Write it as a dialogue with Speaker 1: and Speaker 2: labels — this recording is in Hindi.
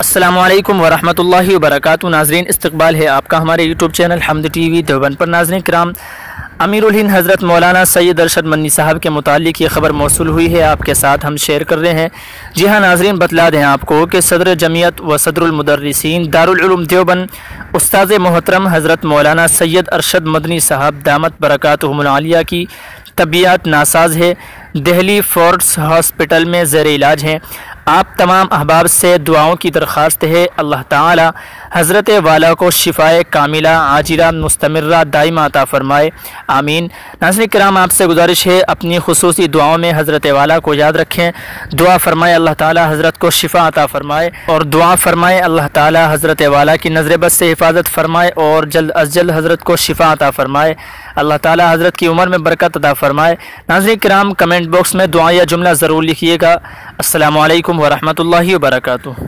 Speaker 1: अस्सलामुअलैकुम वरहमतुल्लाहि वबरकातुहू। नाज़रीन, इस्तकबाल है आपका हमारे यूट्यूब चैनल हमद टीवी देवबंद पर। नाज़रीन किराम, अमीरुल हिंद हज़रत मौलाना सैयद अरशद मदनी साहब के मुतालिक ये ख़बर मौसूल हुई है, आपके साथ हम शेयर कर रहे हैं। जी हाँ नाज़रीन, बतला दें आपको कि सदर जमीयत व सदरुल मुदर्रिसीन दारुल उलूम देवबंद उस्ताद मोहतरम हज़रत मौलाना सैयद अरशद मदनी साहब दामत बरकातुहुमुल आलिया की तबीयत नासाज है, दिल्ली फोर्ट्स हॉस्पिटल में ज़ेर इलाज हैं। आप तमाम अहबाब से दुआओं की दरख्वास्त है, अल्लाह ताला हज़रत वाला को शिफ़ाए कामिला आजिला मुस्तमिर्रा दाइमा अता फ़रमाए, आमीन। नाज़रीन किराम, आपसे गुजारिश है अपनी खुसूसी दुआओं में हज़रत वाला को याद रखें। दुआ फ़रमाए अल्लाह ताला हज़रत को शिफ़ा अता फ़रमाए, और दुआ फ़रमाए अल्लाह ताला हज़रत वाला की नज़र बद से हिफाजत फ़रमाए और जल्द अज जल्द हज़रत को शिफ़ा अता फ़रमाए। अल्लाह ताला हज़रत की उम्र में बरकत अता फ़रमाए। नाज़रीन किराम, कमेंट बॉक्स में दुआ या जुमला ज़रूर लिखिएगा। अस्सलामु अलैकुम वरहमतुल्लाहि वबरकातुहू।